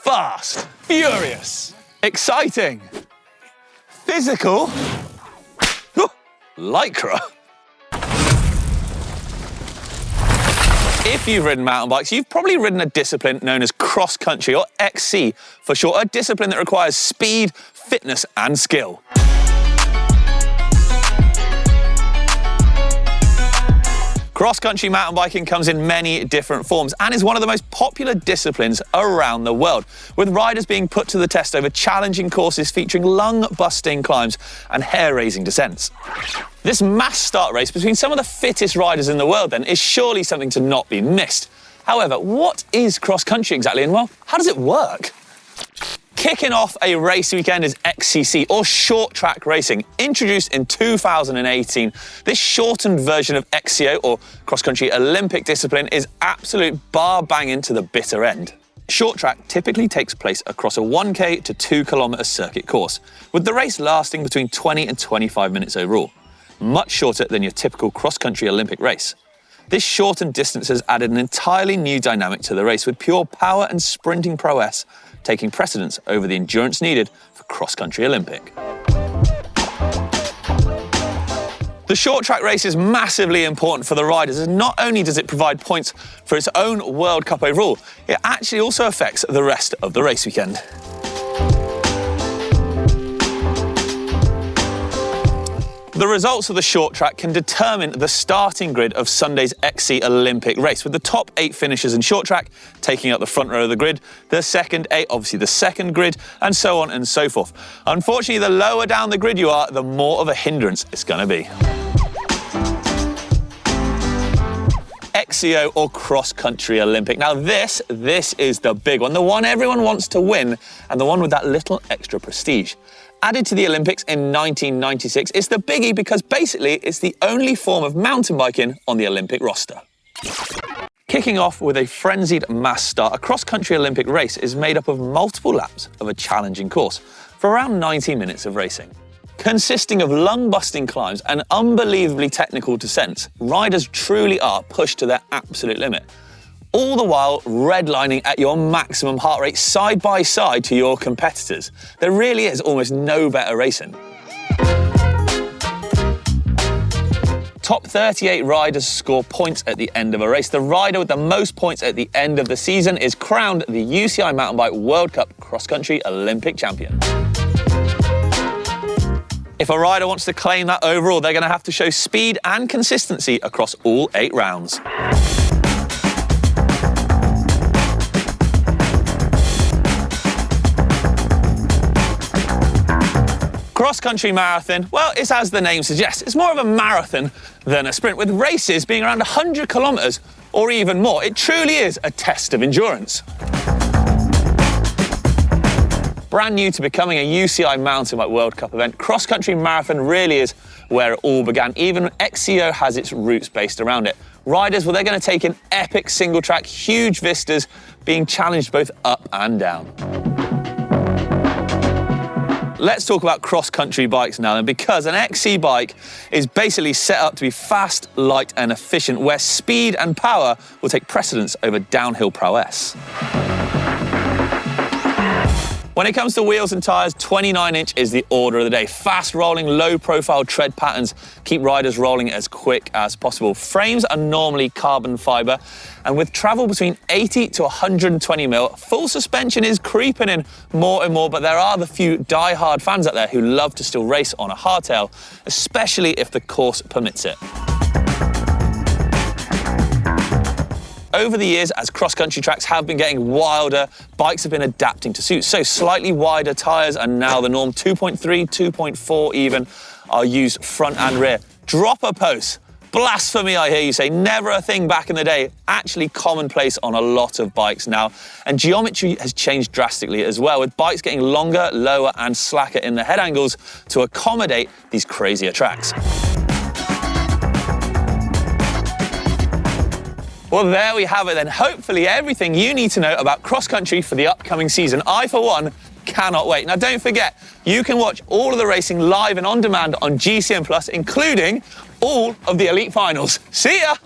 Fast, furious, exciting, physical, lycra. If you've ridden mountain bikes, you've probably ridden a discipline known as cross country, or XC for short, a discipline that requires speed, fitness and skill. Cross-country mountain biking comes in many different forms and is one of the most popular disciplines around the world, with riders being put to the test over challenging courses featuring lung-busting climbs and hair-raising descents. This mass start race between some of the fittest riders in the world then is surely something to not be missed. However, what is cross-country exactly, and well, how does it work? Kicking off a race weekend is XCC, or short track racing. Introduced in 2018, this shortened version of XCO, or cross-country Olympic discipline, is absolute bar banging to the bitter end. Short track typically takes place across a 1k to 2 kilometre circuit course, with the race lasting between 20 and 25 minutes overall. Much shorter than your typical cross-country Olympic race. This shortened distance has added an entirely new dynamic to the race, with pure power and sprinting prowess taking precedence over the endurance needed for cross-country Olympic. The short track race is massively important for the riders, as not only does it provide points for its own World Cup overall, it actually also affects the rest of the race weekend. The results of the short track can determine the starting grid of Sunday's XC Olympic race, with the top 8 finishers in short track taking up the front row of the grid, the second 8 obviously the second grid, and so on and so forth. Unfortunately, the lower down the grid you are, the more of a hindrance it's going to be. XCO, or cross-country Olympic. Now this is the big one, the one everyone wants to win, and the one with that little extra prestige. Added to the Olympics in 1996, it's the biggie because basically it's the only form of mountain biking on the Olympic roster. Kicking off with a frenzied mass start, a cross-country Olympic race is made up of multiple laps of a challenging course for around 90 minutes of racing. Consisting of lung-busting climbs and unbelievably technical descents, riders truly are pushed to their absolute limit. All the while redlining at your maximum heart rate side by side to your competitors. There really is almost no better racing. Top 38 riders score points at the end of a race. The rider with the most points at the end of the season is crowned the UCI Mountain Bike World Cup Cross-Country Olympic Champion. If a rider wants to claim that overall, they're going to have to show speed and consistency across all 8 rounds. Cross-country marathon, well, it's as the name suggests. It's more of a marathon than a sprint, with races being around 100 kilometres or even more. It truly is a test of endurance. Brand new to becoming a UCI Mountain Bike World Cup event, cross-country marathon really is where it all began. Even XCO has its roots based around it. Riders, well, they're going to take in epic single-track, huge vistas, being challenged both up and down. Let's talk about cross-country bikes now then, because an XC bike is basically set up to be fast, light and efficient, where speed and power will take precedence over downhill prowess. When it comes to wheels and tyres, 29-inch is the order of the day. Fast-rolling, low-profile tread patterns keep riders rolling as quick as possible. Frames are normally carbon fibre, and with travel between 80 to 120 mil, full suspension is creeping in more and more, but there are the few die-hard fans out there who love to still race on a hardtail, especially if the course permits it. Over the years, as cross-country tracks have been getting wilder, bikes have been adapting to suit. So slightly wider tyres are now the norm. 2.3, 2.4 even are used front and rear. Dropper posts, blasphemy I hear you say, never a thing back in the day. Actually commonplace on a lot of bikes now. And geometry has changed drastically as well, with bikes getting longer, lower and slacker in the head angles to accommodate these crazier tracks. Well, there we have it then. Hopefully everything you need to know about cross-country for the upcoming season. I, for one, cannot wait. Now, don't forget, you can watch all of the racing live and on demand on GCN+, including all of the elite finals. See ya!